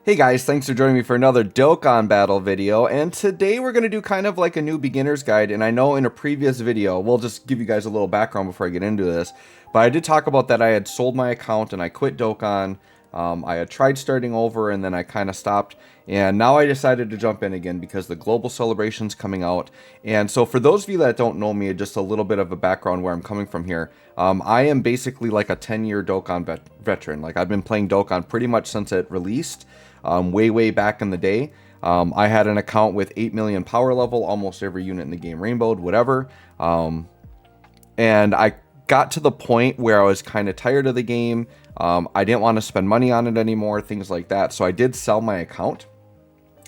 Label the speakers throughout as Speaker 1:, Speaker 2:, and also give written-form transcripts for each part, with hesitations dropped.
Speaker 1: Hey guys, thanks for joining me for another Dokkan battle video, and today we're going to do kind of like a new beginner's guide. And I know in a previous video, we'll just give you guys a little background before I get into this, but I did talk about that I had sold my account and I quit Dokkan. I had tried starting over and then I kind of stopped, and now I decided to jump in again because the global celebration's coming out. And so for those of you that don't know me, just a little bit of a background where I'm coming from here. I am basically like a 10-year Dokkan veteran. Like, I've been playing Dokkan pretty much since it released. Way back in the day. I had an account with 8 million power level, almost every unit in the game rainbowed, whatever. And I got to the point where I was kind of tired of the game. I didn't want to spend money on it anymore, things like that. So I did sell my account.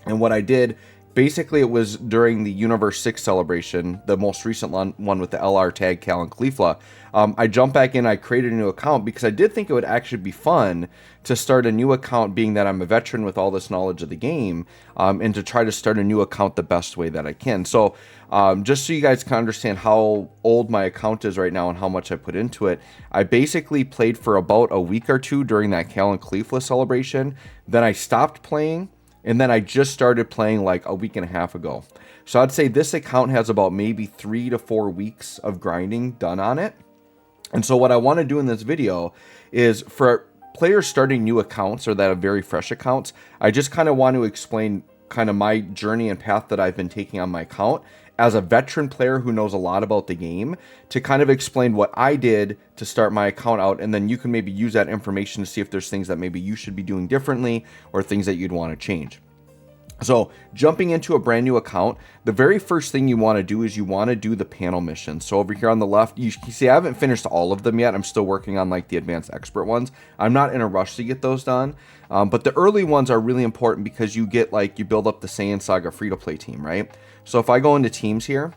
Speaker 1: And what I did, basically, it was during the Universe 6 celebration, the most recent one with the LR tag, Cal and Khalifa. I jumped back in, I created a new account because I did think it would actually be fun to start a new account, being that I'm a veteran with all this knowledge of the game, and to try to start a new account the best way that I can. So just so you guys can understand how old my account is right now and how much I put into it, I basically played for about a week or two during that Cal and Khalifa celebration. Then I stopped playing. And then I just started playing like a week and a half ago. So I'd say this account has about maybe 3 to 4 weeks of grinding done on it. And so what I want to do in this video is, for players starting new accounts or that have very fresh accounts, I just kind of want to explain kind of my journey and path that I've been taking on my account as a veteran player who knows a lot about the game, to kind of explain what I did to start my account out, and then you can maybe use that information to see if there's things that maybe you should be doing differently or things that you'd want to change. So jumping into a brand new account, the very first thing you want to do is you want to do the panel missions. So over here on the left, you see I haven't finished all of them yet. I'm still working on like the advanced expert ones. I'm not in a rush to get those done. But the early ones are really important because you get you build up the Saiyan Saga free-to-play team, right? So if I go into teams here,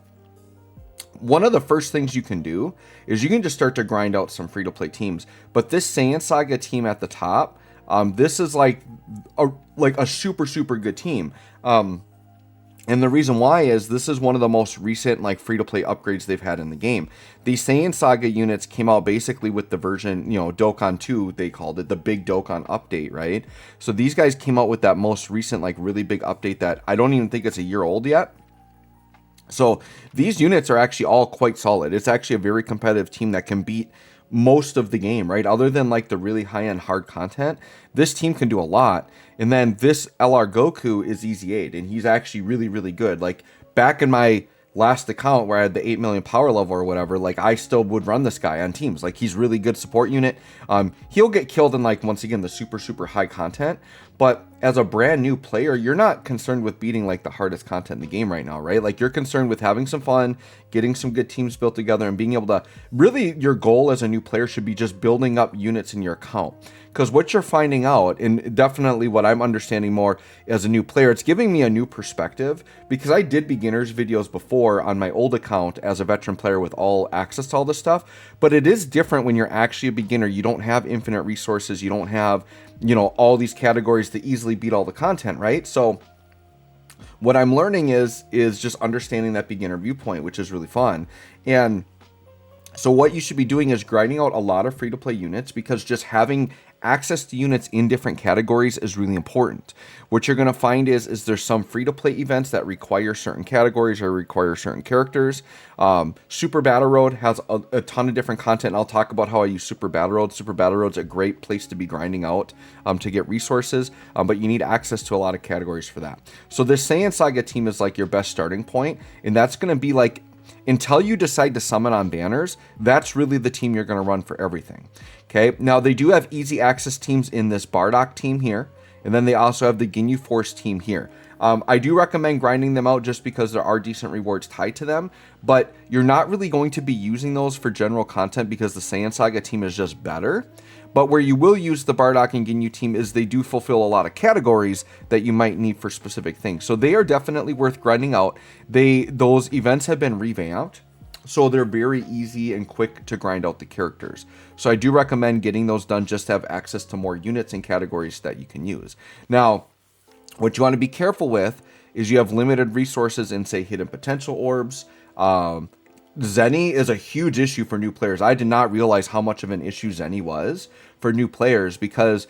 Speaker 1: one of the first things you can do is you can just start to grind out some free-to-play teams. But this Saiyan Saga team at the top, this is like a super good team. And the reason why is this is one of the most recent free-to-play upgrades they've had in the game. These Saiyan Saga units came out basically with the version, Dokkan 2, they called it, the big Dokkan update, right? So these guys came out with that most recent, really big update that I don't even think it's a year old yet. So these units are actually all quite solid. It's actually a very competitive team that can beat most of the game, right? Other than the really high-end hard content, this team can do a lot. And then this LR Goku is Easy 8, and he's actually really good. Back in my last account where I had the 8 million power level or whatever, I still would run this guy on teams. He's really good support unit. He'll get killed in once again the super high content, but as a brand new player, you're not concerned with beating the hardest content in the game right now, right? You're concerned with having some fun, getting some good teams built together, and being able to really, your goal as a new player should be just building up units in your account. Because what you're finding out, and definitely what I'm understanding more as a new player, it's giving me a new perspective, because I did beginners videos before on my old account as a veteran player with all access to all this stuff, but it is different when you're actually a beginner. You don't have infinite resources, you don't have, all these categories to easily beat all the content, right? So what I'm learning is just understanding that beginner viewpoint, which is really fun. And so what you should be doing is grinding out a lot of free-to-play units, because just having access to units in different categories is really important. What you're going to find is there's some free-to-play events that require certain categories or require certain characters. Super Battle Road has a ton of different content. I'll talk about how I use Super Battle Road. Super Battle Road's a great place to be grinding out to get resources, but you need access to a lot of categories for that. So this Saiyan Saga team is your best starting point, and that's going to be until you decide to summon on banners, that's really the team you're going to run for everything. Okay, now they do have easy access teams in this Bardock team here, and then they also have the Ginyu Force team here. I do recommend grinding them out just because there are decent rewards tied to them, but you're not really going to be using those for general content because the Saiyan Saga team is just better. But where you will use the Bardock and Ginyu team is they do fulfill a lot of categories that you might need for specific things. So they are definitely worth grinding out. Those events have been revamped, so they're very easy and quick to grind out the characters. So I do recommend getting those done just to have access to more units and categories that you can use. Now, what you want to be careful with is you have limited resources in, say, hidden potential orbs. Zenny is a huge issue for new players. I did not realize how much of an issue Zenny was for new players, because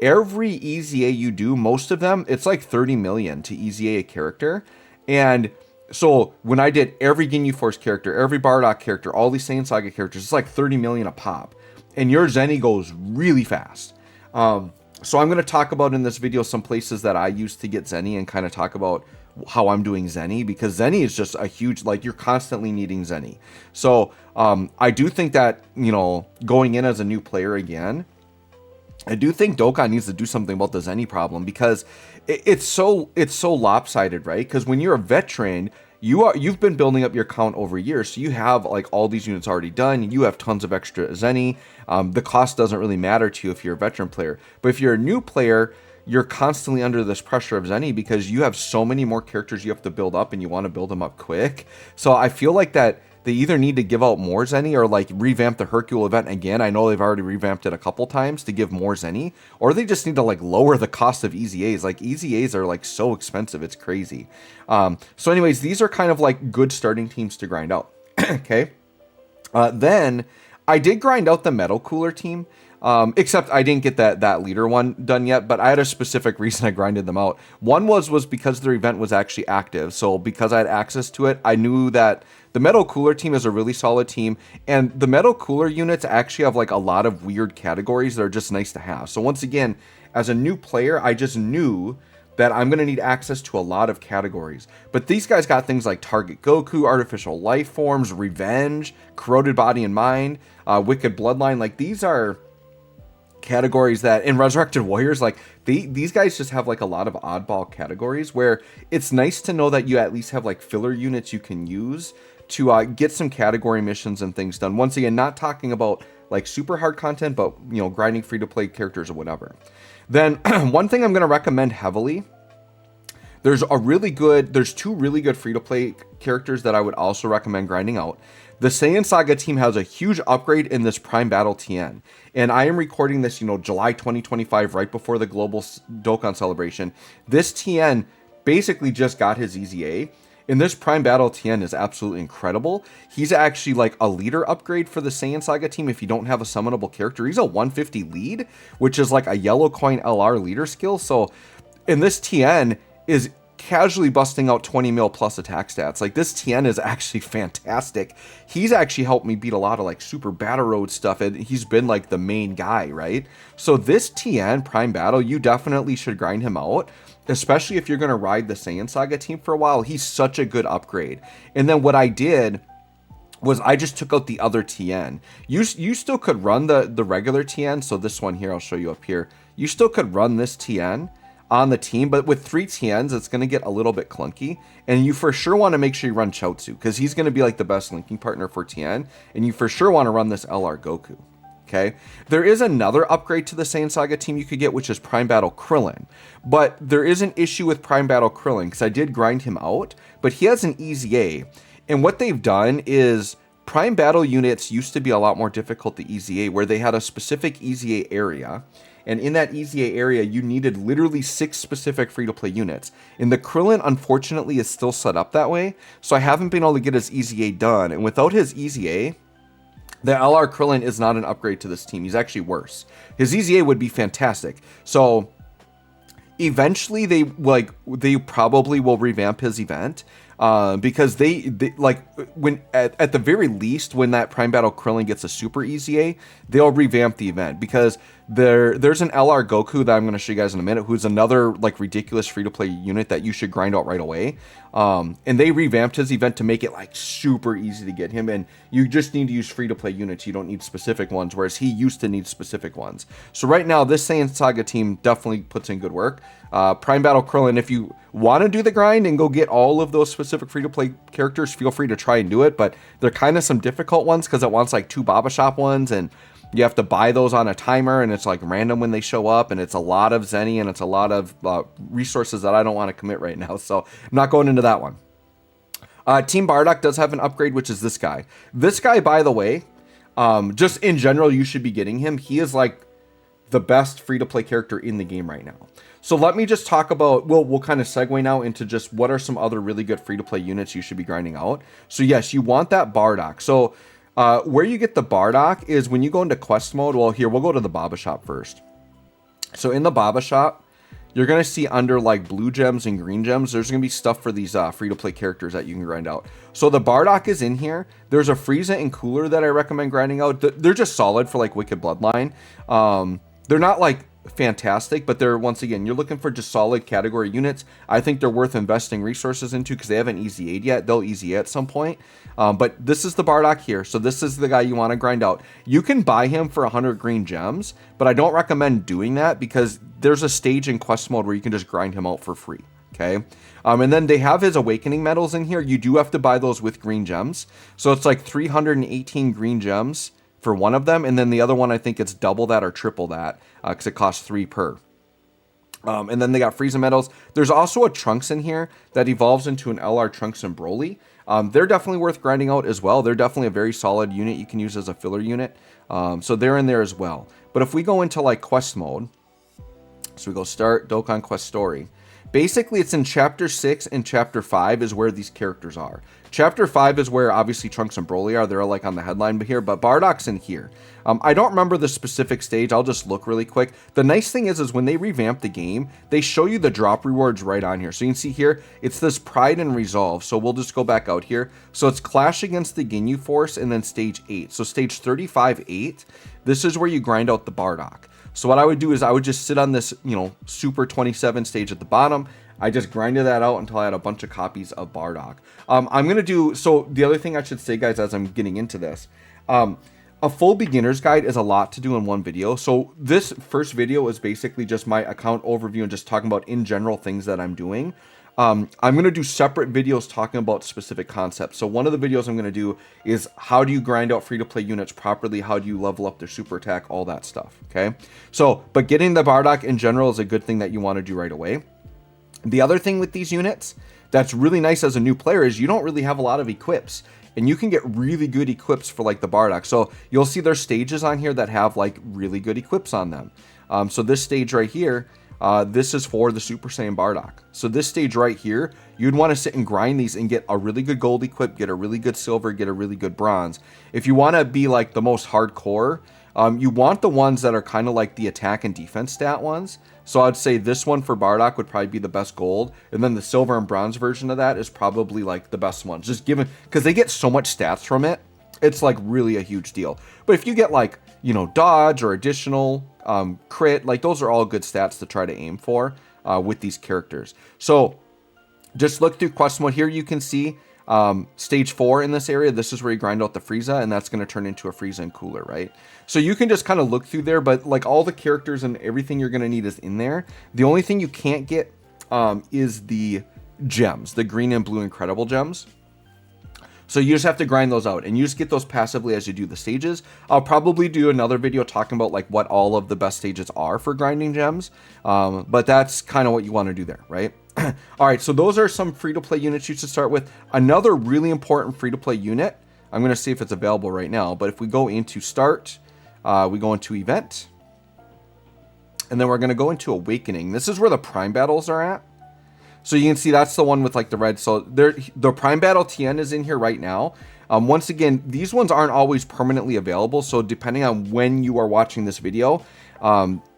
Speaker 1: every EZA you do, most of them, it's like 30 million to EZA a character. And so when I did every Ginyu Force character, every Bardock character, all these Saiyan Saga characters, it's like 30 million a pop. And your Zenny goes really fast. So I'm going to talk about in this video some places that I use to get Zenny and kind of talk about how I'm doing Zenny, because Zenny is just a huge, like, you're constantly needing Zenny. So I do think that, you know, going in as a new player again, I do think Dokkan needs to do something about the Zenny problem, because it's so lopsided, right? Because when you're a veteran, you've been building up your count over years, so you have like all these units already done. You have tons of extra Zenny. The cost doesn't really matter to you if you're a veteran player, but if you're a new player, you're constantly under this pressure of Zenny because you have so many more characters you have to build up, and you want to build them up quick. So I feel like that they either need to give out more Zenny or like revamp the Hercule event again. I know they've already revamped it a couple times to give more Zenny, or they just need to like lower the cost of EZAs. Like EZAs are like so expensive, it's crazy. So anyways, these are kind of like good starting teams to grind out. Okay. Then I did grind out the Metal Cooler team. Except I didn't get that leader one done yet, but I had a specific reason I grinded them out. One was because their event was actually active. So because I had access to it, I knew that the Metal Cooler team is a really solid team, and the Metal Cooler units actually have like a lot of weird categories that are just nice to have. So once again, as a new player, I just knew that I'm going to need access to a lot of categories. But these guys got things like Target Goku, Artificial Life Forms, Revenge, Corroded Body and Mind, Wicked Bloodline. Like, these are categories that in Resurrected Warriors, like these guys just have like a lot of oddball categories where it's nice to know that you at least have like filler units you can use to get some category missions and things done. Once again, not talking about like super hard content, but you know, grinding free to play characters or whatever. Then one thing I'm going to recommend heavily, there's two really good free to play characters that I would also recommend grinding out. The Saiyan Saga team has a huge upgrade in this Prime Battle TN. And I am recording this, you know, July 2025, right before the global Dokkan celebration. This TN basically just got his EZA. And this Prime Battle TN is absolutely incredible. He's actually like a leader upgrade for the Saiyan Saga team if you don't have a summonable character. He's a 150 lead, which is like a yellow coin LR leader skill. So, and this TN is casually busting out 20 mil plus attack stats. Like, this TN is actually fantastic. He's actually helped me beat a lot of like super battle road stuff, and he's been like the main guy, right? So this TN Prime Battle, you definitely should grind him out, especially if you're going to ride the Saiyan Saga team for a while. He's such a good upgrade. And then what I did was I just took out the other TN. You still could run the regular TN. So this one here, I'll show you up here. You still could run this TN on the team, but with 3 TNs, it's going to get a little bit clunky. And you for sure want to make sure you run Chaozu, because he's going to be like the best linking partner for TN. And you for sure want to run this LR Goku. Okay, there is another upgrade to the Saiyan Saga team you could get, which is Prime Battle Krillin. But there is an issue with Prime Battle Krillin, because I did grind him out, but he has an EZA. And what they've done is Prime Battle units used to be a lot more difficult to EZA, where they had a specific EZA area. And in that EZA area, you needed literally 6 specific free-to-play units. And the Krillin, unfortunately, is still set up that way. So I haven't been able to get his EZA done. And without his EZA, the LR Krillin is not an upgrade to this team. He's actually worse. His EZA would be fantastic. So eventually, they probably will revamp his event. Because they like, when at the very least, when that Prime Battle Krillin gets a super EZA, they'll revamp the event, because there's an LR Goku that I'm going to show you guys in a minute, who's another like ridiculous free to play unit that you should grind out right away. And they revamped his event to make it like super easy to get him, and you just need to use free to play units. You don't need specific ones, whereas he used to need specific ones. So right now, this Saiyan Saga team definitely puts in good work. Prime Battle Krillin, if you want to do the grind and go get all of those specific free-to-play characters, feel free to try and do it, but they're kind of some difficult ones, because it wants like 2 Baba Shop ones, and you have to buy those on a timer, and it's like random when they show up, and it's a lot of Zenny, and it's a lot of resources that I don't want to commit right now, so I'm not going into that one. Team Bardock does have an upgrade, which is this guy. This guy, by the way, just in general, you should be getting him. He is like the best free-to-play character in the game right now. So let me just talk about, we'll kind of segue now into just what are some other really good free-to-play units you should be grinding out. So yes, you want that Bardock. So where you get the Bardock is when you go into quest mode. Well, here, we'll go to the Baba Shop first. So in the Baba shop, you're going to see under like blue gems and green gems, there's going to be stuff for these free-to-play characters that you can grind out. So the Bardock is in here. There's a Frieza and Cooler that I recommend grinding out. They're just solid for like Wicked Bloodline. They're not like fantastic, but they're, once again, you're looking for just solid category units. I think they're worth investing resources into because they haven't easy aid yet. They'll easy at some point. But this is the Bardock here. So this is the guy you want to grind out. You can buy him for 100 green gems, but I don't recommend doing that because there's a stage in quest mode where you can just grind him out for free. Okay. And then they have his awakening medals in here. You do have to buy those with green gems. So it's like 318 green gems for one of them, and then the other one, I think it's double that or triple that because it costs 3 per. And then they got Frieza medals. There's also a Trunks in here that evolves into an LR Trunks and Broly. They're definitely worth grinding out as well. They're definitely a very solid unit you can use as a filler unit. So they're in there as well. But if we go into like quest mode, so we go start Dokkan Quest Story. Basically, it's in Chapter 6 and Chapter 5 is where these characters are. Chapter 5 is where obviously Trunks and Broly are. They're like on the headline here, but Bardock's in here. I don't remember the specific stage. I'll just look really quick. The nice thing is when they revamp the game, they show you the drop rewards right on here. So you can see here, it's this Pride and Resolve. So we'll just go back out here. So it's Clash against the Ginyu Force and then stage 8. So stage 35-8, this is where you grind out the Bardock. So what I would do is I would just sit on this, Super 27 stage at the bottom. I just grinded that out until I had a bunch of copies of Bardock. I'm going to do, so the other thing I should say, guys, as I'm getting into this, a full beginner's guide is a lot to do in one video. So this first video is basically just my account overview and just talking about in general things that I'm doing. I'm going to do separate videos talking about specific concepts. So one of the videos I'm going to do is how do you grind out free-to-play units properly? How do you level up their super attack? All that stuff, okay? So, but getting the Bardock in general is a good thing that you want to do right away. The other thing with these units that's really nice as a new player is you don't really have a lot of equips. And you can get really good equips for like the Bardock. So you'll see there's stages on here that have like really good equips on them. So this stage right here, this is for the Super Saiyan Bardock. So this stage right here, you'd want to sit and grind these and get a really good gold equip, get a really good silver, get a really good bronze. If you want to be like the most hardcore, you want the ones that are kind of like the attack and defense stat ones. So I'd say this one for Bardock would probably be the best gold. And then the silver and bronze version of that is probably like the best ones. Just given, because they get so much stats from it. It's like really a huge deal. But if you get like, dodge or additional crit, like those are all good stats to try to aim for with these characters. So just look through quest mode here. You can see stage 4 in this area. This is where you grind out the Frieza, and that's going to turn into a Frieza and Cooler, right? So you can just kind of look through there, but like all the characters and everything you're going to need is in there. The only thing you can't get is the gems, the green and blue incredible gems. So you just have to grind those out, and you just get those passively as you do the stages. I'll probably do another video talking about like what all of the best stages are for grinding gems. But that's kind of what you want to do there, right? All right, so those are some free-to-play units you should start with. Another really important free-to-play unit, I'm going to see if it's available right now, but if we go into start, we go into event, and then we're going to go into awakening. This is where the prime battles are at. So you can see that's the one with like the red. So the prime battle TN is in here right now. Once again, these ones aren't always permanently available. So depending on when you are watching this video,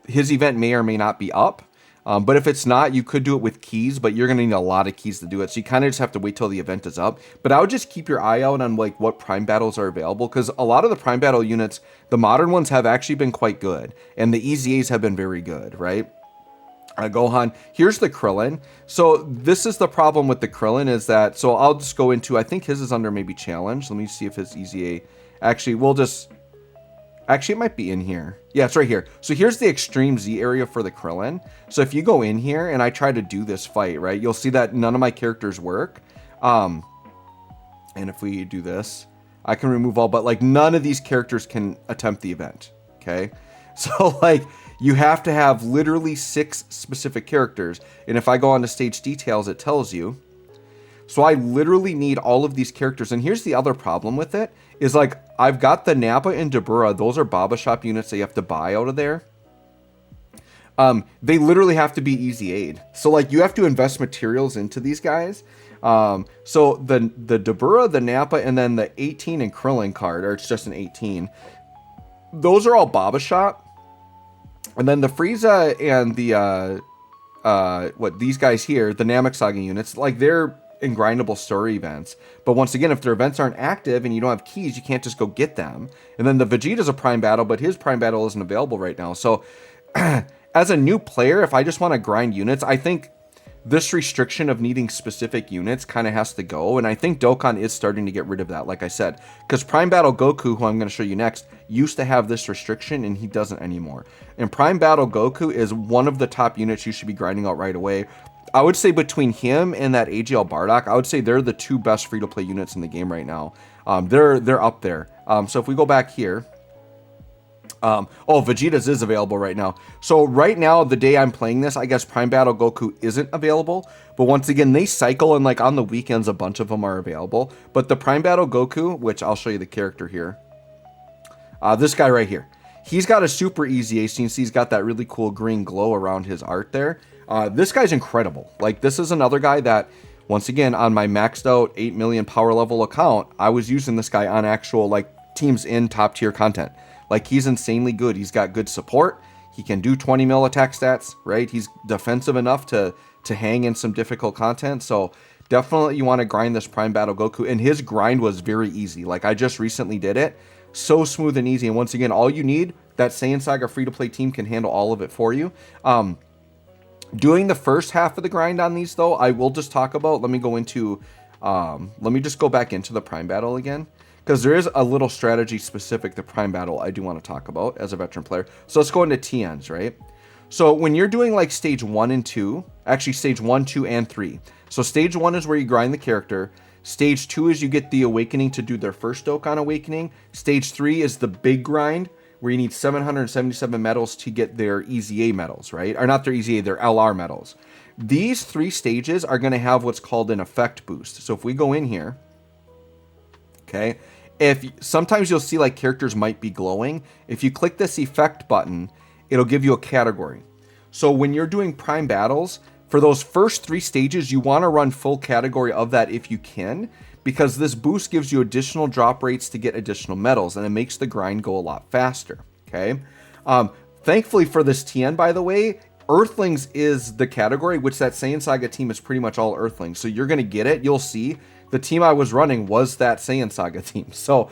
Speaker 1: his event may or may not be up. But if it's not, you could do it with keys, but you're going to need a lot of keys to do it. So you kind of just have to wait till the event is up. But I would just keep your eye out on like what prime battles are available, because a lot of the prime battle units, the modern ones have actually been quite good, and the EZAs have been very good, right? Gohan, here's the Krillin. So this is the problem with the Krillin is that, so I'll just go into, I think his is under maybe challenge. Let me see if his EZA, actually, actually, it might be in here. Yeah, it's right here. So here's the extreme Z area for the Krillin. So if you go in here and I try to do this fight, right, you'll see that none of my characters work. And if we do this, I can remove all, but like none of these characters can attempt the event. Okay. So like you have to have literally 6 specific characters. And if I go on to stage details, it tells you. So I literally need all of these characters. And here's the other problem with it is like, I've got the Nappa and Dabura. Those are Baba Shop units that you have to buy out of there. They literally have to be easy aid. So like you have to invest materials into these guys. So the Dabura, the Nappa, and then the 18 and Krillin card, or it's just an 18. Those are all Baba Shop. And then the Frieza and the what these guys here, the Namek Saga units, like they're in grindable story events. But once again, if their events aren't active and you don't have keys, you can't just go get them. And then the Vegeta's a prime battle, but his prime battle isn't available right now. So as a new player, if I just want to grind units, I think this restriction of needing specific units kind of has to go, and I think Dokkan is starting to get rid of that, like I said, because Prime Battle Goku, who I'm going to show you next, used to have this restriction, and he doesn't anymore. And Prime Battle Goku is one of the top units you should be grinding out right away. I would say between him and that AGL Bardock, I would say they're the two best free-to-play units in the game right now. They're up there. So if we go back here, oh, Vegeta's is available right now. So right now, the day I'm playing this, I guess Prime Battle Goku isn't available. But once again, they cycle, and like on the weekends, a bunch of them are available. But the Prime Battle Goku, which I'll show you the character here. This guy right here. He's got a super easy ace. You can see he's got that really cool green glow around his art there. This guy's incredible. Like, this is another guy that, once again, on my maxed out 8 million power level account, I was using this guy on actual, like, teams in top tier content. Like, he's insanely good. He's got good support. He can do 20 mil attack stats, right? He's defensive enough to hang in some difficult content. So definitely you want to grind this Prime Battle Goku. And his grind was very easy. Like, I just recently did it. So smooth and easy. And once again, all you need, that Saiyan Saga free-to-play team can handle all of it for you. Doing the first half of the grind on these, though, I will just talk about. Let me go into, let me just go back into the Prime Battle again. Because there is a little strategy specific to Prime Battle I do want to talk about as a veteran player. So let's go into TNs, right? So when you're doing like stage 1 and 2, actually stage 1, 2, and 3. So stage 1 is where you grind the character. Stage 2 is you get the awakening to do their first Dokkan awakening. Stage 3 is the big grind, where you need 777 medals to get their EZA medals, right? Or not their EZA, their LR medals. These 3 stages are going to have what's called an effect boost. So if we go in here, okay, if sometimes you'll see like characters might be glowing. If you click this effect button, it'll give you a category. So when you're doing prime battles, for those first 3 stages, you want to run full category of that if you can, because this boost gives you additional drop rates to get additional medals, and it makes the grind go a lot faster, okay? Thankfully for this TN, by the way, Earthlings is the category, which that Saiyan Saga team is pretty much all Earthlings. So you're going to get it. You'll see. The team I was running was that Saiyan Saga team. So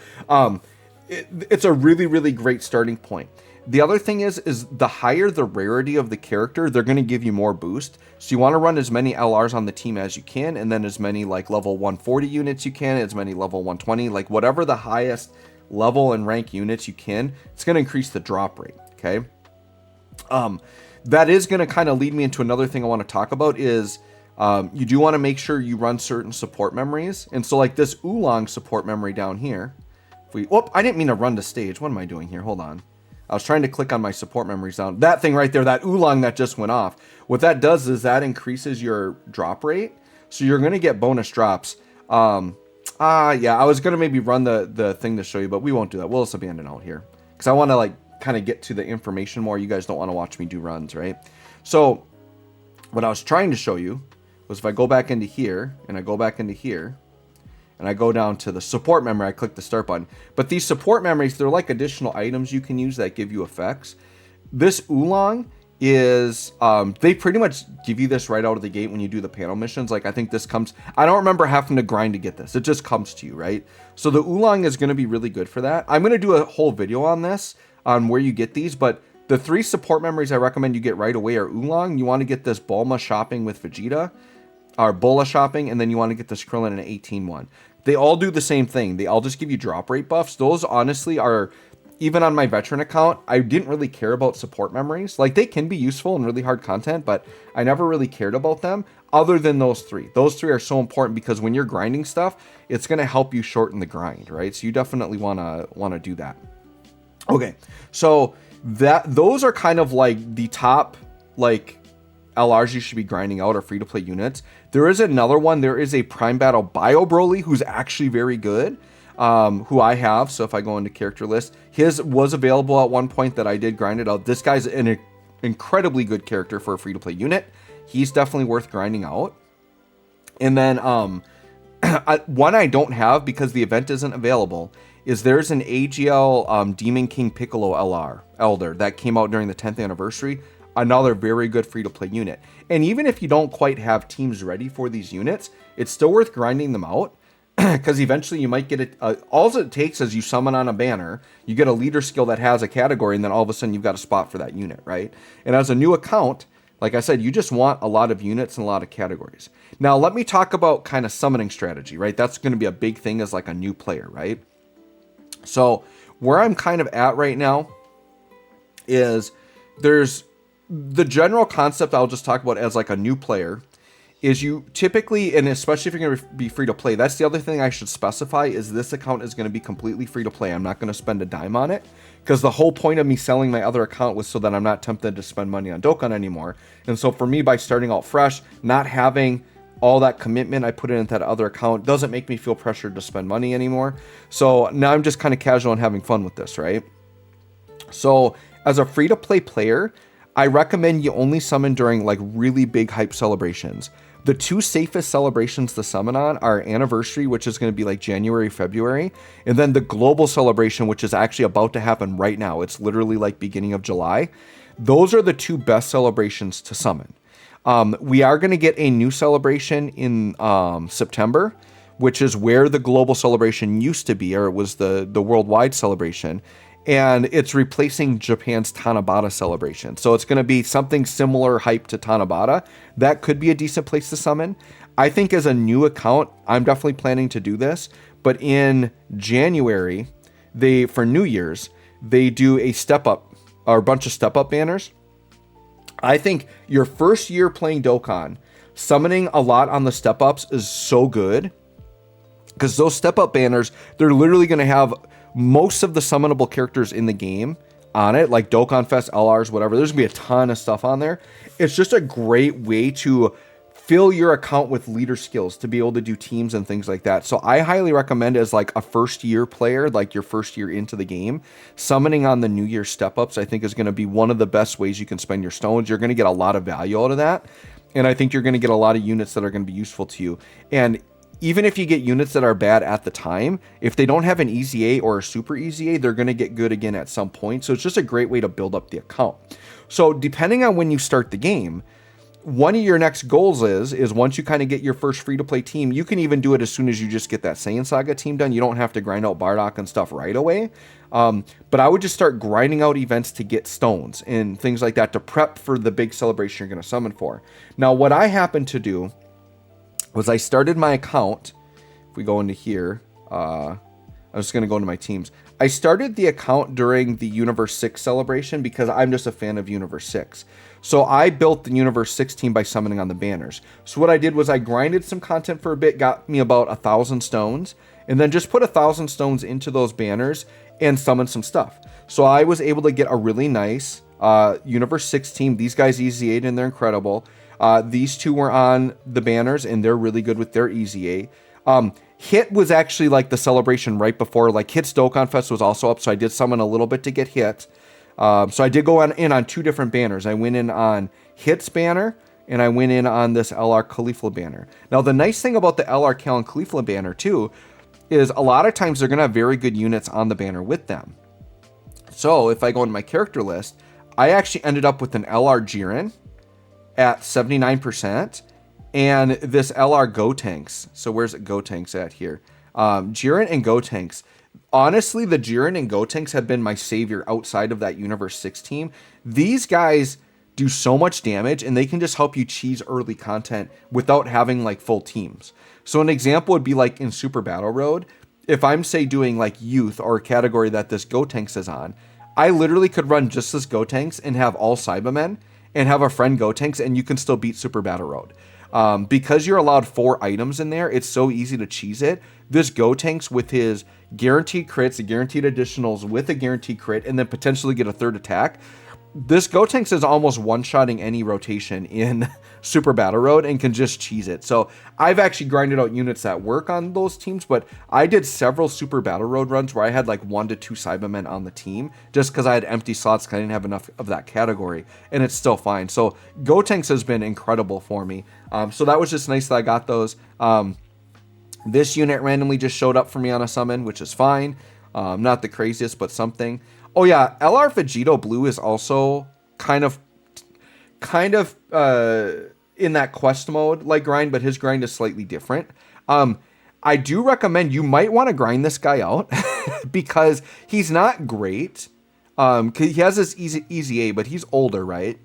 Speaker 1: it's a really, really great starting point. The other thing is the higher the rarity of the character, they're going to give you more boost. So you want to run as many LRs on the team as you can, and then as many like level 140 units you can, as many level 120, like whatever the highest level and rank units you can, it's going to increase the drop rate, okay? That is going to kind of lead me into another thing I want to talk about is you do want to make sure you run certain support memories. And so like this Oolong support memory down here, I didn't mean to run to stage. What am I doing here? Hold on. I was trying to click on my support memories down. That thing right there, that Oolong that just went off. What that does is that increases your drop rate. So you're going to get bonus drops. Yeah, I was going to maybe run the thing to show you, but we won't do that. We'll just abandon out here. Because I want to like kind of get to the information more. You guys don't want to watch me do runs, right? So what I was trying to show you was if I go back into here, and I go back into here, and I go down to the support memory, I click the start button. But these support memories, they're like additional items you can use that give you effects. This Oolong is, they pretty much give you this right out of the gate when you do the panel missions. Like I think this comes, I don't remember having to grind to get this. It just comes to you, right? So the Oolong is going to be really good for that. I'm going to do a whole video on this, on where you get these, but the 3 support memories I recommend you get right away are Oolong. You want to get this Bulma shopping with Vegeta, or Bola shopping, and then you want to get this Krillin in an 18-1. They all do the same thing. They all just give you drop rate buffs. Those honestly are, even on my veteran account, I didn't really care about support memories. Like they can be useful in really hard content, but I never really cared about them other than those 3. Those 3 are so important because when you're grinding stuff, it's going to help you shorten the grind, right? So you definitely want to do that. Okay, so those are kind of like the top like LRs you should be grinding out, or free-to-play units. There is another one. There is a Prime Battle Bio Broly who's actually very good, who I have. So if I go into character list, his was available at one point that I did grind it out. This guy's an incredibly good character for a free-to-play unit. He's definitely worth grinding out. And then one I don't have because the event isn't available is there's an AGL Demon King Piccolo Elder that came out during the 10th anniversary. Another very good free-to-play unit. And even if you don't quite have teams ready for these units, it's still worth grinding them out, because eventually you might get it. All it takes is you summon on a banner, you get a leader skill that has a category, and then all of a sudden you've got a spot for that unit, right? And as a new account, like I said, you just want a lot of units and a lot of categories. Now, let me talk about kind of summoning strategy, right? That's going to be a big thing as like a new player, right? So where I'm kind of at right now is there's the general concept I'll just talk about as like a new player is you typically, and especially if you're going to be free to play, that's the other thing I should specify is this account is going to be completely free to play. I'm not going to spend a dime on it, because the whole point of me selling my other account was so that I'm not tempted to spend money on Dokkan anymore. And so for me, by starting out fresh, not having all that commitment I put into that other account doesn't make me feel pressured to spend money anymore. So now I'm just kind of casual and having fun with this, right? So as a free to play player, I recommend you only summon during like really big hype celebrations. The two safest celebrations to summon on are Anniversary, which is going to be like January, February, and then the Global Celebration, which is actually about to happen right now. It's literally like beginning of July. Those are the two best celebrations to summon. We are going to get a new celebration in September, which is where the Global Celebration used to be, or it was the worldwide celebration. And it's replacing Japan's Tanabata celebration. So it's going to be something similar hype to Tanabata. That could be a decent place to summon. I think as a new account, I'm definitely planning to do this. But in January, for New Year's, they do a step up, or a bunch of step up banners. I think your first year playing Dokkan, summoning a lot on the step ups is so good. Because those step up banners, they're literally going to have most of the summonable characters in the game on it, like Dokkan Fest, LRs, whatever. There's gonna be a ton of stuff on there. It's just a great way to fill your account with leader skills to be able to do teams and things like that. So I highly recommend, as like a first year player, like your first year into the game, summoning on the New Year step ups, I think is going to be one of the best ways you can spend your stones. You're going to get a lot of value out of that. And I think you're going to get a lot of units that are going to be useful to you. And even if you get units that are bad at the time, if they don't have an easy A or a super easy A, they're going to get good again at some point. So it's just a great way to build up the account. So depending on when you start the game, one of your next goals is once you kind of get your first free-to-play team, you can even do it as soon as you just get that Saiyan Saga team done. You don't have to grind out Bardock and stuff right away. But I would just start grinding out events to get stones and things like that to prep for the big celebration you're going to summon for. Now, what I happened to do was I started my account. If we go into here, I'm just going to go into my teams. I started the account during the Universe 6 celebration because I'm just a fan of Universe 6. So I built the Universe 6 team by summoning on the banners. So what I did was I grinded some content for a bit, got me about 1,000 stones, and then just put 1,000 stones into those banners and summoned some stuff. So I was able to get a really nice Universe 6 team. These guys easy 8 and they're incredible. These two were on the banners and they're really good with their easy 8. Hit was actually like the celebration right before, like Hit's Dokkan Fest was also up, so I did summon a little bit to get Hit. So I did go in on two different banners. I went in on Hit's banner, and I went in on this LR Caulifla banner. Now, the nice thing about the LR Cal and Caulifla banner, too, is a lot of times they're going to have very good units on the banner with them. So if I go into my character list, I actually ended up with an LR Jiren at 79%, and this LR Gotenks. So where's it Gotenks at here? Jiren and Gotenks. Honestly, the Jiren and Gotenks have been my savior outside of that Universe 6 team. These guys do so much damage, and they can just help you cheese early content without having like full teams. So an example would be like in Super Battle Road. If I'm, say, doing like youth or a category that this Gotenks is on, I literally could run just this Gotenks and have all Cybermen and have a friend Gotenks, and you can still beat Super Battle Road. Because you're allowed 4 items in there, it's so easy to cheese it. This Gotenks with his guaranteed crits, the guaranteed additionals with a guaranteed crit, and then potentially get a third attack. This Gotenks is almost one-shotting any rotation in Super Battle Road and can just cheese it. So I've actually grinded out units that work on those teams, but I did several Super Battle Road runs where I had like 1 to 2 Cybermen on the team just because I had empty slots because I didn't have enough of that category, and it's still fine. So Gotenks has been incredible for me. So that was just nice that I got those. This unit randomly just showed up for me on a summon, which is fine. Not the craziest, but something. Oh yeah, LR Vegito Blue is also kind of in that quest mode like grind, but his grind is slightly different. I do recommend you might want to grind this guy out because he's not great. 'Cause he has this easy A, but he's older, right?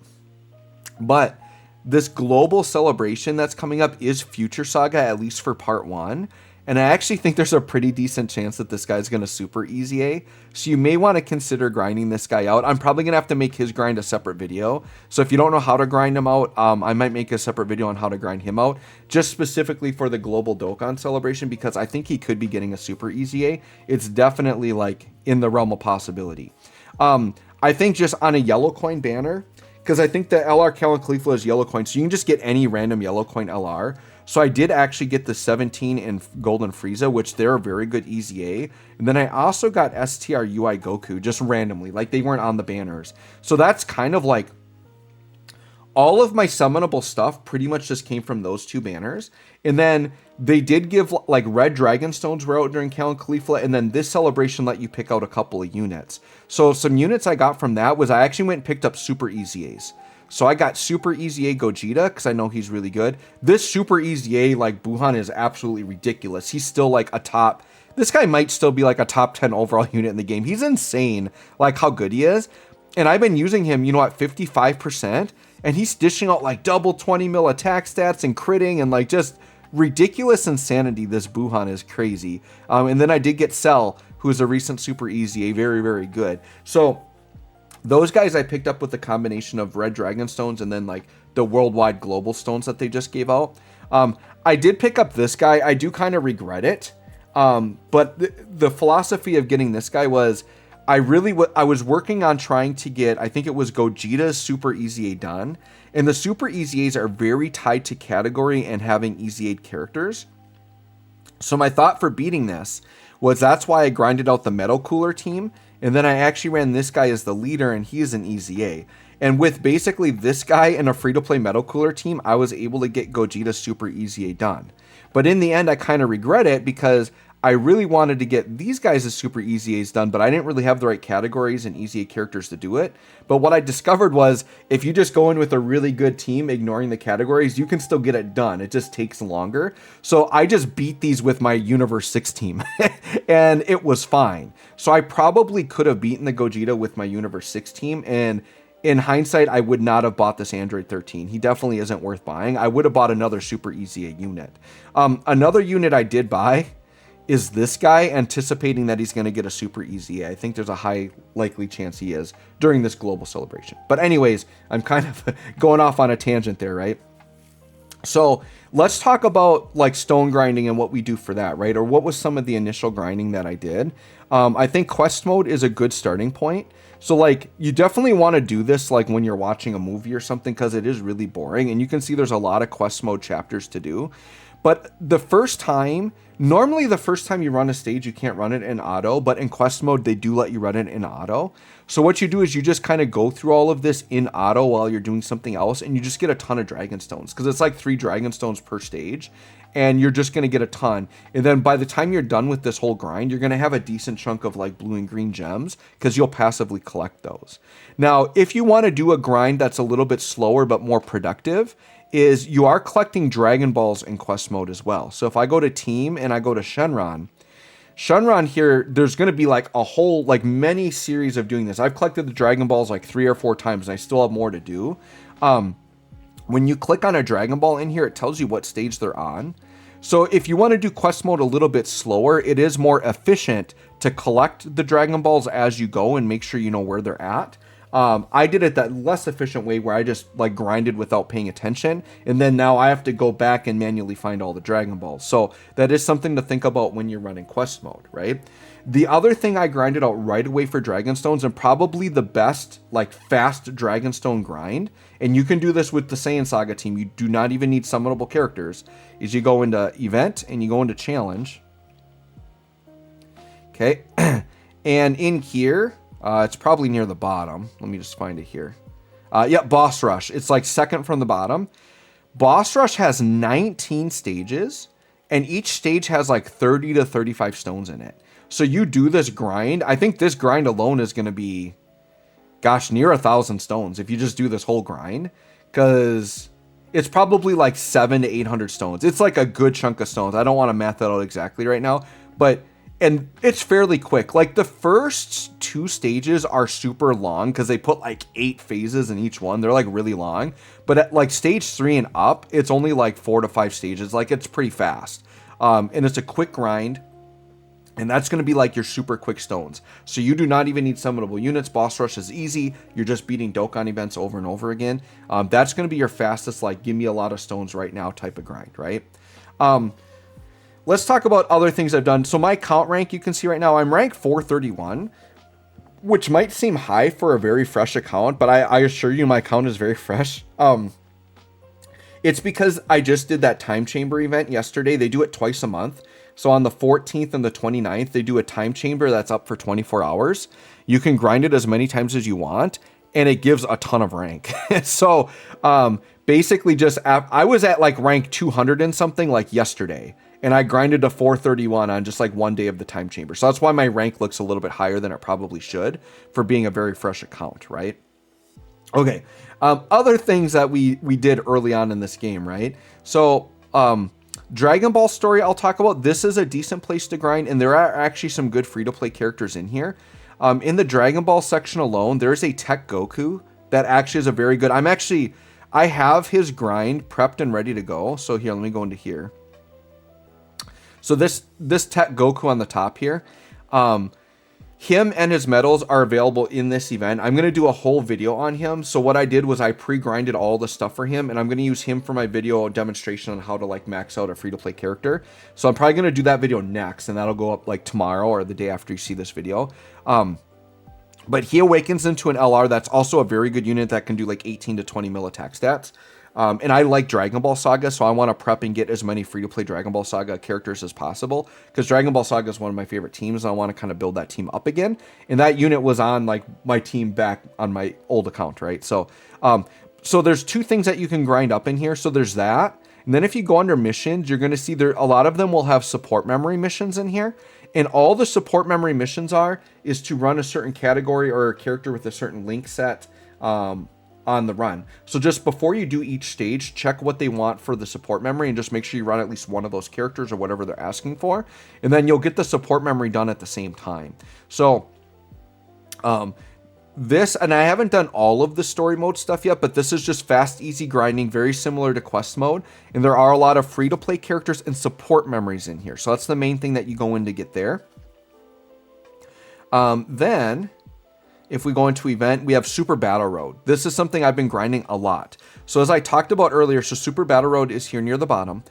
Speaker 1: But this global celebration that's coming up is Future Saga, at least for part 1. And I actually think there's a pretty decent chance that this guy's going to super easy A. So you may want to consider grinding this guy out. I'm probably going to have to make his grind a separate video. So if you don't know how to grind him out, I might make a separate video on how to grind him out. Just specifically for the global Dokkan celebration, because I think he could be getting a super easy A. It's definitely like in the realm of possibility. I think just on a yellow coin banner, because I think the LR Calicleafla is yellow coin, so you can just get any random yellow coin LR. So I did actually get the 17 in Golden Frieza, which they're a very good easy A. And then I also got STR UI Goku just randomly, like they weren't on the banners. So that's kind of like all of my summonable stuff pretty much just came from those 2 banners. And then they did give like red dragon stones were out during Calicleafla, and then this celebration let you pick out a couple of units. So some units I got from that was I actually went and picked up super easy A's. So I got super easy A Gogeta because I know he's really good. This super easy A like Buhan is absolutely ridiculous. He's still like a top. This guy might still be like a top 10 overall unit in the game. He's insane, like how good he is. And I've been using him, you know, at 55%, and he's dishing out like double 20 mil attack stats and critting and like just ridiculous insanity. This Buhan is crazy. And then I did get Cell, who is a recent super easy A, very, very good. So those guys I picked up with the combination of red dragon stones and then like the worldwide global stones that they just gave out. I did pick up this guy. I do kind of regret it. But the philosophy of getting this guy was I was working on trying to get, I think it was Gogeta's super easy A done. And the super easy A's are very tied to category and having easy A characters. So my thought for beating this was that's why I grinded out the Metal Cooler team. And then I actually ran this guy as the leader, and he is an easy A. And with basically this guy and a free-to-play Metal Cooler team, I was able to get Gogeta super easy A done. But in the end, I kind of regret it because I really wanted to get these guys as super easy A's done, but I didn't really have the right categories and easy A characters to do it. But what I discovered was if you just go in with a really good team, ignoring the categories, you can still get it done. It just takes longer. So I just beat these with my Universe 6 team and it was fine. So I probably could have beaten the Gogeta with my Universe 6 team, and in hindsight, I would not have bought this Android 13. He definitely isn't worth buying. I would have bought another super easy A unit. Another unit I did buy is this guy, anticipating that he's going to get a super easy A. I think there's a high likely chance he is during this global celebration. But anyways, I'm kind of going off on a tangent there, right? So let's talk about like stone grinding and what we do for that, right? Or what was some of the initial grinding that I did? I think quest mode is a good starting point. So like you definitely want to do this like when you're watching a movie or something, because it is really boring. And you can see there's a lot of quest mode chapters to do. But the first time, normally the first time you run a stage, you can't run it in auto, but in quest mode, they do let you run it in auto. So what you do is you just kind of go through all of this in auto while you're doing something else, and you just get a ton of dragon stones, because it's like 3 dragon stones per stage, and you're just going to get a ton. And then by the time you're done with this whole grind, you're going to have a decent chunk of like blue and green gems, because you'll passively collect those. Now, if you want to do a grind that's a little bit slower but more productive, is you are collecting Dragon Balls in quest mode as well. So if I go to team and I go to Shenron here, there's going to be like a whole, like many series of doing this. I've collected the Dragon Balls like 3 or 4 times and I still have more to do. When you click on a Dragon Ball in here, it tells you what stage they're on. So if you want to do quest mode a little bit slower, it is more efficient to collect the Dragon Balls as you go and make sure you know where they're at. I did it that less efficient way where I just like grinded without paying attention. And then now I have to go back and manually find all the Dragon Balls. So that is something to think about when you're running quest mode, right? The other thing I grinded out right away for Dragon Stones, and probably the best like fast Dragon Stone grind, and you can do this with the Saiyan Saga team, you do not even need summonable characters, is you go into event and you go into challenge. Okay. And in here, it's probably near the bottom. Let me just find it here. Yeah, Boss Rush. It's like second from the bottom. Boss Rush has 19 stages, and each stage has like 30 to 35 stones in it. So you do this grind. I think this grind alone is going to be, gosh, near 1,000 stones if you just do this whole grind, because it's probably like 700 to 800 stones. It's like a good chunk of stones. I don't want to math that out exactly right now, and it's fairly quick. Like the first 2 stages are super long because they put like 8 phases in each one. They're like really long, but at like stage 3 and up, it's only like 4 to 5 stages. Like it's pretty fast. And it's a quick grind. And that's going to be like your super quick stones. So you do not even need summonable units. Boss rush is easy. You're just beating Dokkan events over and over again. That's going to be your fastest, like, give me a lot of stones right now type of grind, right? Let's talk about other things I've done. So my count rank, you can see right now, I'm rank 431, which might seem high for a very fresh account, but I assure you my account is very fresh. It's because I just did that time chamber event yesterday. They do it twice a month. So on the 14th and the 29th, they do a time chamber that's up for 24 hours. You can grind it as many times as you want, and it gives a ton of rank. So basically just, I was at like rank 200 and something like yesterday, and I grinded to 431 on just like one day of the time chamber. So that's why my rank looks a little bit higher than it probably should for being a very fresh account, right? Okay, other things that we did early on in this game, right? So, Dragon Ball story I'll talk about. This is a decent place to grind, and there are actually some good free-to-play characters in here. In the Dragon Ball section alone, there's a Tech Goku that actually is a very good... I have his grind prepped and ready to go. So here, let me go into here. So this Tech Goku on the top here, him and his medals are available in this event. I'm going to do a whole video on him. So what I did was I pre-grinded all the stuff for him, and I'm going to use him for my video demonstration on how to like max out a free-to-play character. So I'm probably going to do that video next, and that'll go up like tomorrow or the day after you see this video. But he awakens into an LR that's also a very good unit that can do like 18 to 20 mil attack stats. And I like Dragon Ball Saga, so I want to prep and get as many free-to-play Dragon Ball Saga characters as possible, because Dragon Ball Saga is one of my favorite teams, and I want to kind of build that team up again. And that unit was on like my team back on my old account, right? So, so there's 2 things that you can grind up in here. So there's that, and then if you go under missions, you're going to see there a lot of them will have support memory missions in here. And all the support memory missions is to run a certain category or a character with a certain link set, on the run. So just before you do each stage, check what they want for the support memory and just make sure you run at least one of those characters or whatever they're asking for. And then you'll get the support memory done at the same time. So this, and I haven't done all of the story mode stuff yet, but this is just fast, easy grinding, very similar to quest mode. And there are a lot of free-to-play characters and support memories in here. So that's the main thing that you go in to get there. Then if we go into event, we have Super Battle Road. This is something I've been grinding a lot. So as I talked about earlier, so Super Battle Road is here near the bottom.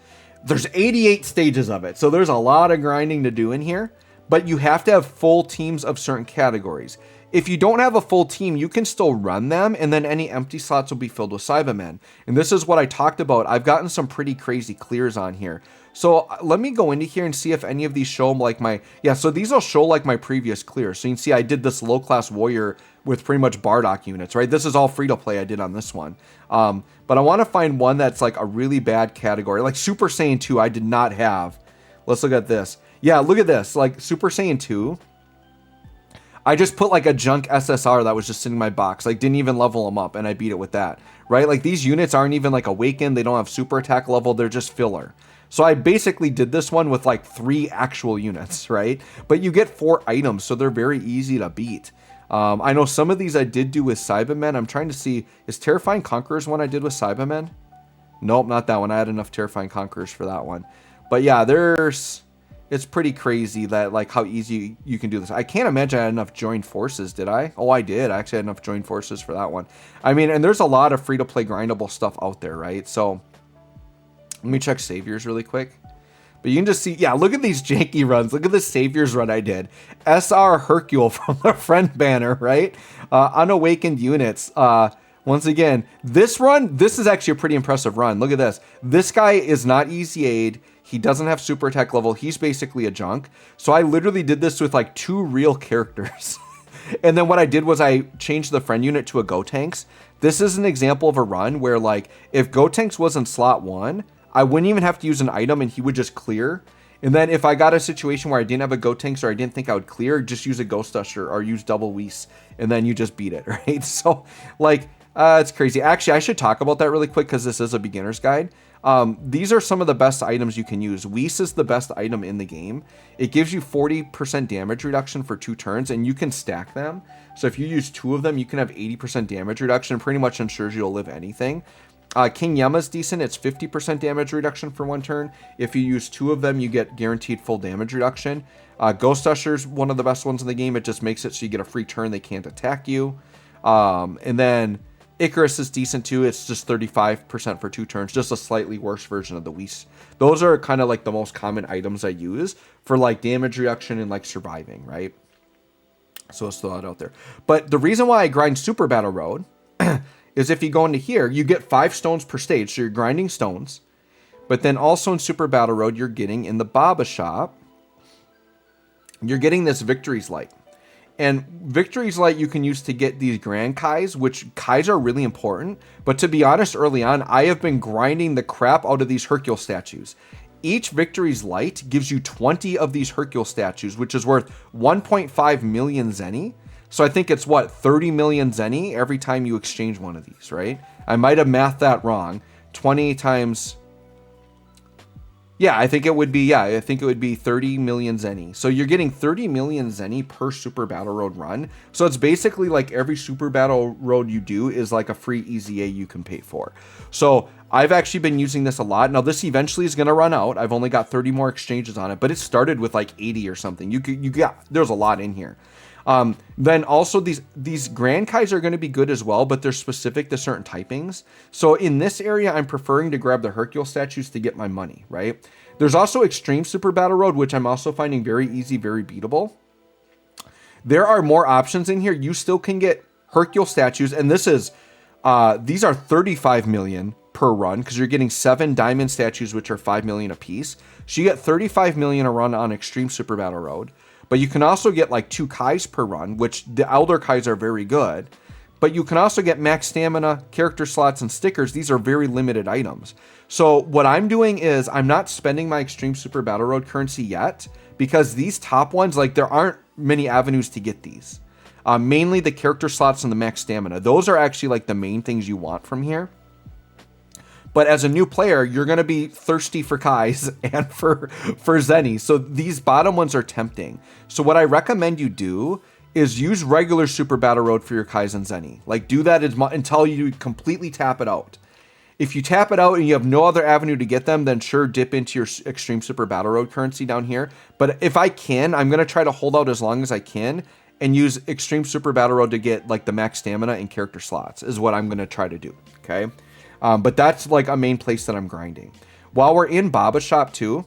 Speaker 1: There's 88 stages of it. So there's a lot of grinding to do in here, but you have to have full teams of certain categories. If you don't have a full team, you can still run them, and then any empty slots will be filled with Cybermen. And this is what I talked about. I've gotten some pretty crazy clears on here. So let me go into here and see if any of these show like my... Yeah, so these will show like my previous clears. So you can see I did this low-class warrior with pretty much Bardock units, right? This is all free-to-play I did on this one. But I want to find one that's like a really bad category. Like Super Saiyan 2, I did not have. Let's look at this. Yeah, look at this. Like Super Saiyan 2... I just put like a junk SSR that was just sitting in my box, like didn't even level them up, and I beat it with that, right? Like these units aren't even like awakened, they don't have super attack level, they're just filler. So I basically did this one with like 3 actual units, right? But you get 4 items, so they're very easy to beat. I know some of these I did do with Cybermen. I'm trying to see, is Terrifying Conquerors one I did with Cybermen? Nope, not that one. I had enough Terrifying Conquerors for that one. But yeah, it's pretty crazy that like how easy you can do this. I can't imagine I had enough joined forces, did I? Oh, I did. I actually had enough joined forces for that one. I mean, and there's a lot of free-to-play grindable stuff out there, right? So let me check Saviors really quick. But you can just see, yeah, look at these janky runs. Look at this Saviors run I did. SR Hercule from the friend banner, right? Unawakened units. Once again, this is actually a pretty impressive run. Look at this. This guy is not easy aid. He doesn't have super attack level. He's basically a junk. So I literally did this with like 2 real characters. And then what I did was I changed the friend unit to a Gotenks. This is an example of a run where like if Gotenks was in slot 1, I wouldn't even have to use an item and he would just clear. And then if I got a situation where I didn't have a Gotenks or I didn't think I would clear, just use a Ghost Usher or use double Whis, and then you just beat it, right? So, like, it's crazy. Actually, I should talk about that really quick because this is a beginner's guide. These are some of the best items you can use. Whis is the best item in the game. It gives you 40% damage reduction for 2 turns, and you can stack them. So if you use 2 of them, you can have 80% damage reduction. Pretty much ensures you'll live anything. King Yama's decent. It's 50% damage reduction for 1 turn. If you use 2 of them, you get guaranteed full damage reduction. Ghost Usher's one of the best ones in the game. It just makes it so you get a free turn. They can't attack you. And then Icarus is decent too. It's just 35% for 2 turns. Just a slightly worse version of the Whis. Those are kind of like the most common items I use for like damage reduction and like surviving, right? So let's throw that out there. But the reason why I grind Super Battle Road is if you go into here, you get 5 stones per stage. So you're grinding stones. But then also in Super Battle Road, you're getting in the Baba shop, you're getting this Victory's Light. And Victory's Light you can use to get these Grand Kais, which Kais are really important. But to be honest, early on, I have been grinding the crap out of these Hercule statues. Each Victory's Light gives you 20 of these Hercule statues, which is worth 1.5 million Zenny. So I think it's what, 30 million Zenny every time you exchange one of these, right? I might have mathed that wrong. 20 times... Yeah, I think it would be 30 million Zenny. So you're getting 30 million Zenny per Super Battle Road run. So it's basically like every Super Battle Road you do is like a free EZA you can pay for. So I've actually been using this a lot. Now this eventually is going to run out. I've only got 30 more exchanges on it, but it started with like 80 or something. There's a lot in here. Then also these Grand Kais are going to be good as well, but they're specific to certain typings. So in this area, I'm preferring to grab the Hercule statues to get my money, right? There's also Extreme Super Battle Road, which I'm also finding very easy, very beatable. There are more options in here. You still can get Hercule statues, and this is, these are 35 million per run, because you're getting 7 diamond statues, which are 5 million a piece. So you get 35 million a run on Extreme Super Battle Road. But you can also get like 2 Kais per run, which the Elder Kais are very good. But you can also get max stamina, character slots, and stickers. These are very limited items. So what I'm doing is I'm not spending my Extreme Super Battle Road currency yet, because these top ones, like there aren't many avenues to get these. Mainly the character slots and the max stamina. Those are actually like the main things you want from here. But as a new player, you're going to be thirsty for Kais and for Zenny. So these bottom ones are tempting. So what I recommend you do is use regular Super Battle Road for your Kais and Zenny. Like do that until you completely tap it out. If you tap it out and you have no other avenue to get them, then sure, dip into your Extreme Super Battle Road currency down here. But if I can, I'm going to try to hold out as long as I can and use Extreme Super Battle Road to get like the max stamina and character slots is what I'm going to try to do. Okay. But that's like a main place that I'm grinding. While we're in Baba Shop too,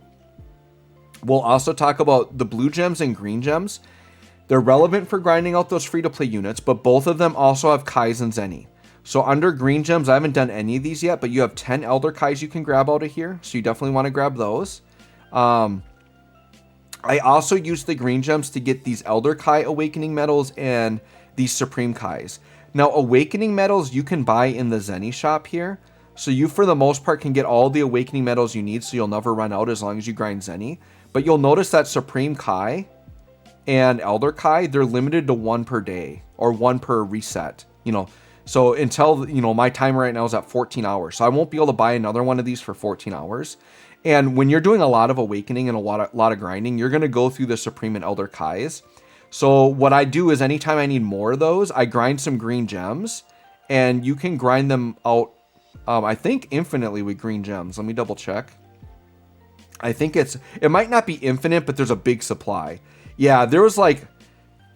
Speaker 1: we'll also talk about the blue gems and green gems. They're relevant for grinding out those free-to-play units, but both of them also have Kais and Zenny. So under green gems, I haven't done any of these yet, but you have 10 Elder Kais you can grab out of here. So you definitely want to grab those. I also use the green gems to get these Elder Kai Awakening Medals and these Supreme Kais. Now, Awakening Medals you can buy in the Zenny shop here. So you, for the most part, can get all the Awakening Medals you need, so you'll never run out as long as you grind Zenny. But you'll notice that Supreme Kai and Elder Kai, they're limited to 1 per day or 1 per reset. So until, my timer right now is at 14 hours. So I won't be able to buy another one of these for 14 hours. And when you're doing a lot of Awakening and a lot of grinding, you're going to go through the Supreme and Elder Kais. So what I do is anytime I need more of those, I grind some green gems, and you can grind them out, I think infinitely with green gems. Let me double check. I think it might not be infinite, but there's a big supply. Yeah, there was like,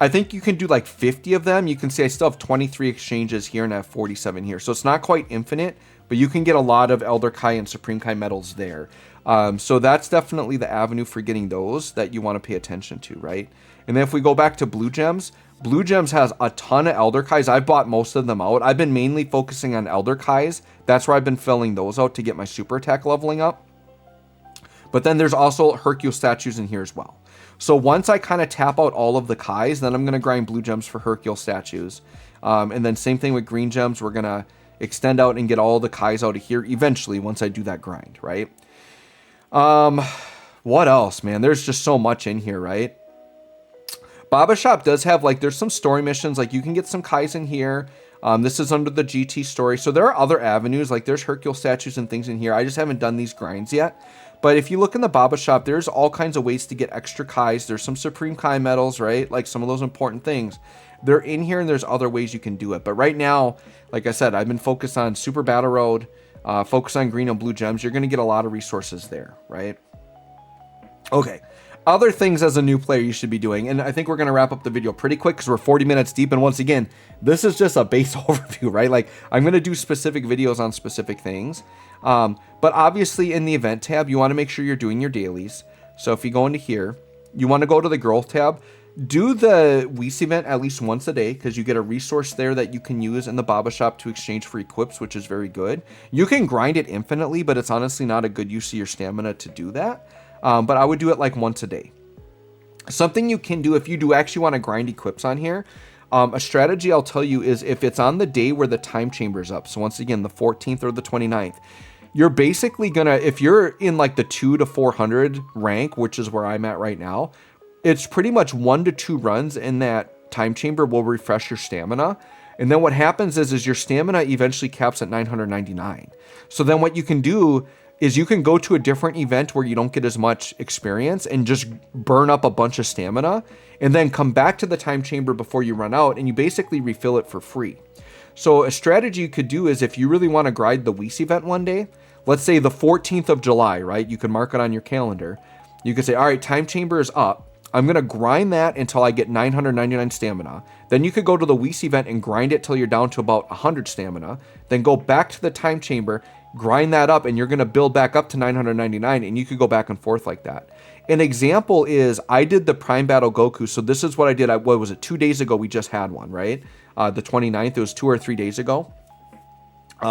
Speaker 1: I think you can do like 50 of them. You can see I still have 23 exchanges here and I have 47 here. So it's not quite infinite, but you can get a lot of Elder Kai and Supreme Kai medals there. So that's definitely the avenue for getting those that you want to pay attention to, right? And then if we go back to Blue Gems has a ton of Elder Kais. I've bought most of them out. I've been mainly focusing on Elder Kais. That's where I've been filling those out to get my super attack leveling up. But then there's also Hercule statues in here as well. So once I kind of tap out all of the Kais, then I'm going to grind blue gems for Hercule statues. And then same thing with green gems. We're going to extend out and get all the Kais out of here eventually once I do that grind, right? We'll What else, man? There's just so much in here, right? Baba Shop does have, like, there's some story missions. Like, you can get some Kais in here. This is under the GT story. So there are other avenues. Like, there's Hercule statues and things in here. I just haven't done these grinds yet. But if you look in the Baba Shop, there's all kinds of ways to get extra Kais. There's some Supreme Kai medals, right? Like, some of those important things. They're in here, and there's other ways you can do it. But right now, like I said, I've been focused on Super Battle Road, focus on green and blue gems. You're going to get a lot of resources there, right? Okay. Other things as a new player you should be doing, and I think we're going to wrap up the video pretty quick because we're 40 minutes deep, and once again, this is just a base overview, right? Like, I'm going to do specific videos on specific things, but obviously in the event tab, you want to make sure you're doing your dailies. So if you go into here, you want to go to the growth tab, do the Whis event at least once a day because you get a resource there that you can use in the Baba Shop to exchange for equips, which is very good. You can grind it infinitely, but it's honestly not a good use of your stamina to do that. But I would do it like once a day. Something you can do if you do actually want to grind equips on here, a strategy I'll tell you is if it's on the day where the time chamber is up, so once again, the 14th or the 29th, you're basically gonna, if you're in like the 2 to 400 rank, which is where I'm at right now, it's pretty much 1 to 2 runs in that time chamber will refresh your stamina. And then what happens is your stamina eventually caps at 999. So then what you can do is you can go to a different event where you don't get as much experience and just burn up a bunch of stamina and then come back to the time chamber before you run out and you basically refill it for free. So a strategy you could do is if you really want to grind the Whis event one day, let's say the 14th of July, right? You can mark it on your calendar. You could say, all right, time chamber is up. I'm going to grind that until I get 999 stamina. Then you could go to the Whis event and grind it till you're down to about 100 stamina. Then go back to the time chamber, grind that up, and you're going to build back up to 999, and you could go back and forth like that. An example is I did the Prime Battle Goku. So this is what I did. What was it? 2 days ago, we just had one, right? The 29th, it was 2 or 3 days ago.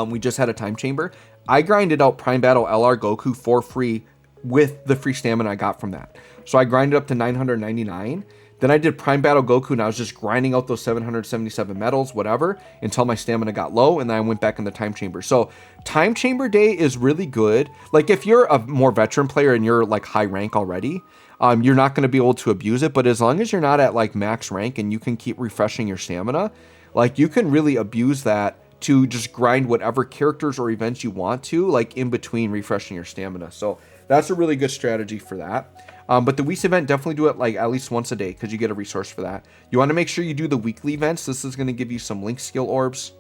Speaker 1: We just had a time chamber. I grinded out Prime Battle LR Goku for free with the free stamina I got from that. So I grinded up to 999. Then I did Prime Battle Goku, and I was just grinding out those 777 medals, whatever, until my stamina got low, and then I went back in the time chamber. So time chamber day is really good. Like if you're a more veteran player and you're like high rank already, you're not going to be able to abuse it. But as long as you're not at like max rank and you can keep refreshing your stamina, like you can really abuse that to just grind whatever characters or events you want to, like in between refreshing your stamina. So that's a really good strategy for that. But the Whis event, definitely do it like at least once a day because you get a resource for that. You want to make sure you do the weekly events. This is going to give you some link skill orbs.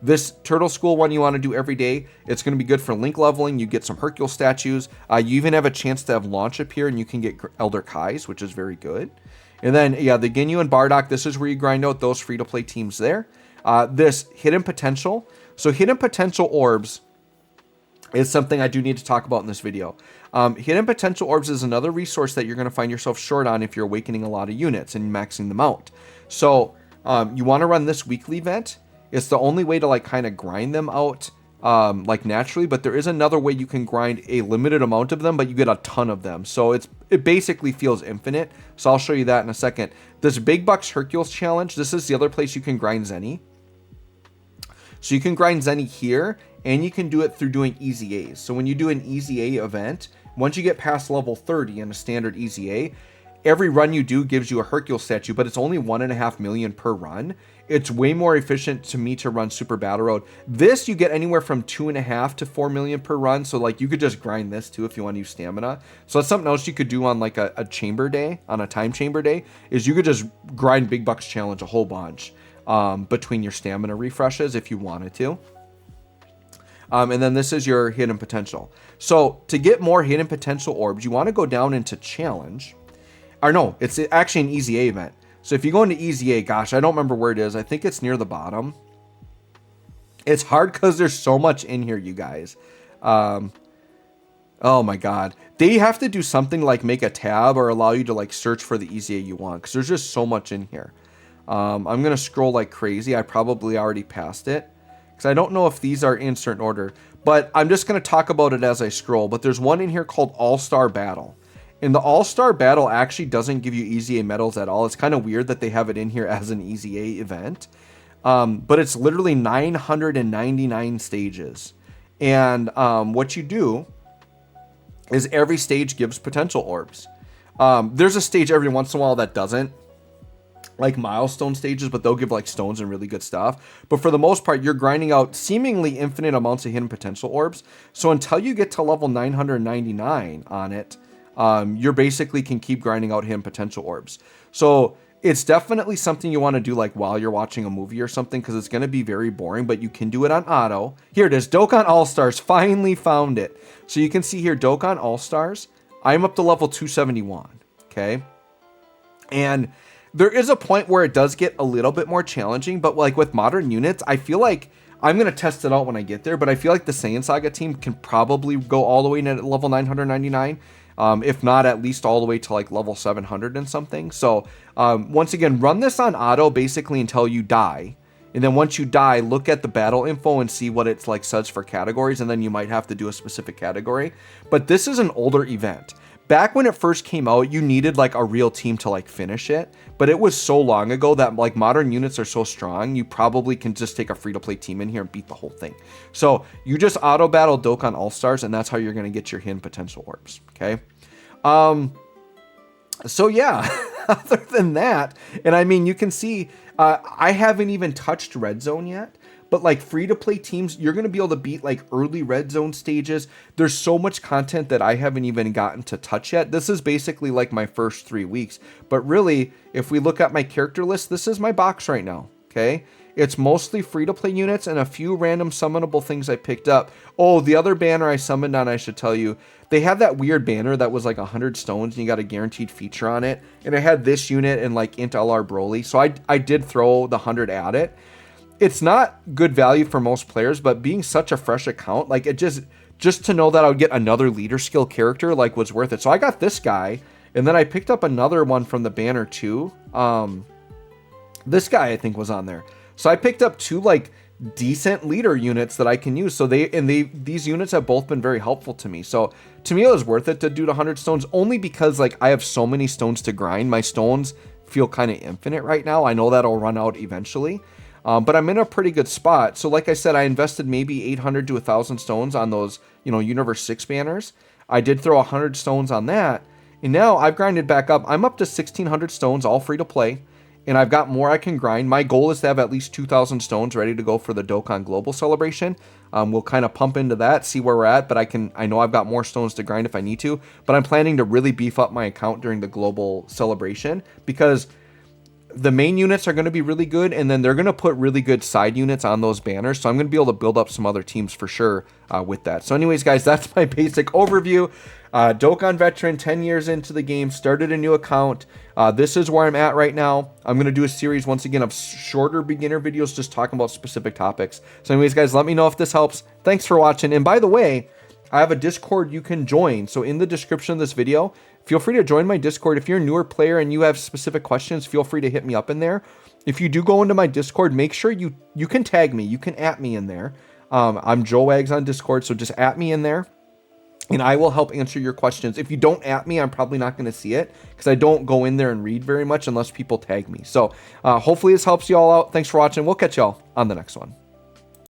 Speaker 1: This Turtle School one you want to do every day. It's going to be good for link leveling. You get some Hercule statues. You even have a chance to have launch appear and you can get Elder Kais, which is very good. And then, yeah, the Ginyu and Bardock, this is where you grind out those free-to-play teams there. This Hidden Potential. So Hidden Potential orbs is something I do need to talk about in this video. Hidden Potential Orbs is another resource that you're going to find yourself short on if you're awakening a lot of units and maxing them out. So you want to run this weekly event. It's the only way to like kind of grind them out like naturally, but there is another way you can grind a limited amount of them, but you get a ton of them. So it basically feels infinite. So I'll show you that in a second. This Big Bucks Hercules challenge, this is the other place you can grind Zenny. So you can grind Zenny here, and you can do it through doing Easy A's. So when you do an Easy A event, once you get past level 30 in a standard Easy A, every run you do gives you a Hercule statue, but it's only 1.5 million per run. It's way more efficient to me to run Super Battle Road. This you get anywhere from 2.5 to 4 million per run. So like you could just grind this too if you want to use stamina. So that's something else you could do on like a chamber day, on a time chamber day, is you could just grind Big Bucks challenge a whole bunch between your stamina refreshes if you wanted to. And then this is your Hidden Potential. So to get more Hidden Potential orbs, you want to go down into challenge. Or no, it's actually an Easy A event. So if you go into Easy A, gosh, I don't remember where it is. I think it's near the bottom. It's hard because there's so much in here, you guys. Oh my God. They have to do something like make a tab or allow you to like search for the Easy A you want, because there's just so much in here. I'm going to scroll like crazy. I probably already passed it because I don't know if these are in certain order, but I'm just going to talk about it as I scroll. But there's one in here called All-Star Battle. And the All-Star Battle actually doesn't give you Easy A medals at all. It's kind of weird that they have it in here as an Easy A event. But it's literally 999 stages. And what you do is every stage gives potential orbs. There's a stage every once in a while that doesn't, like milestone stages, but they'll give like stones and really good stuff. But for the most part, you're grinding out seemingly infinite amounts of hidden potential orbs. So until you get to level 999 on it, you're basically can keep grinding out hidden potential orbs. So it's definitely something you want to do like while you're watching a movie or something, because it's going to be very boring, but you can do it on auto. Here it is, Dokkan All-Stars, finally found it. So you can see here, Dokkan All-Stars, I'm up to level 271, okay? And there is a point where it does get a little bit more challenging, but like with modern units, I feel like I'm going to test it out when I get there, but I feel like the Saiyan Saga team can probably go all the way to level 999. If not at least all the way to like level 700 and something. So once again, run this on auto basically until you die. And then once you die, look at the battle info and see what it's like says for categories. And then you might have to do a specific category. But this is an older event. Back when it first came out, you needed like a real team to like finish it. But it was so long ago that like modern units are so strong, you probably can just take a free-to-play team in here and beat the whole thing. So you just auto battle Dokkan All-Stars, and that's how you're going to get your hidden potential orbs. Okay. So yeah, other than that, and I mean, you can see, I haven't even touched Red Zone yet. But like free-to-play teams, you're going to be able to beat like early red zone stages. There's so much content that I haven't even gotten to touch yet. This is basically like my first 3 weeks. But really, if we look at my character list, this is my box right now, okay? It's mostly free-to-play units and a few random summonable things I picked up. Oh, the other banner I summoned on, I should tell you, they have that weird banner that was like 100 stones and you got a guaranteed feature on it. And it had this unit and like Int LR Broly. So I did throw the 100 at it. It's not good value for most players, but being such a fresh account, like it just to know that I would get another leader skill character, like was worth it. So I got this guy, and then I picked up another one from the banner too. This guy I think was on there. So I picked up 2 like decent leader units that I can use. So these units have both been very helpful to me. So to me, it was worth it to do the 100 stones only because like I have so many stones to grind. My stones feel kind of infinite right now. I know that'll run out eventually. But I'm in a pretty good spot. So like I said, I invested maybe 800 to 1,000 stones on those, Universe 6 banners. I did throw 100 stones on that. And now I've grinded back up. I'm up to 1,600 stones, all free to play. And I've got more I can grind. My goal is to have at least 2,000 stones ready to go for the Dokkan Global Celebration. We'll kind of pump into that, see where we're at. But I know I've got more stones to grind if I need to. But I'm planning to really beef up my account during the Global Celebration because the main units are going to be really good, and then they're going to put really good side units on those banners. So I'm going to be able to build up some other teams for sure with that. So anyways, guys, that's my basic overview. Dokkan veteran, 10 years into the game, started a new account. This is where I'm at right now. I'm going to do a series once again of shorter beginner videos just talking about specific topics. So anyways, guys, let me know if this helps. Thanks for watching. And by the way, I have a Discord you can join. So in the description of this video, feel free to join my Discord. If you're a newer player and you have specific questions, feel free to hit me up in there. If you do go into my Discord, make sure you can tag me. You can @ me in there. I'm JoeWags on Discord, so just @ me in there, and I will help answer your questions. If you don't @ me, I'm probably not going to see it because I don't go in there and read very much unless people tag me. So hopefully this helps you all out. Thanks for watching. We'll catch y'all on the next one.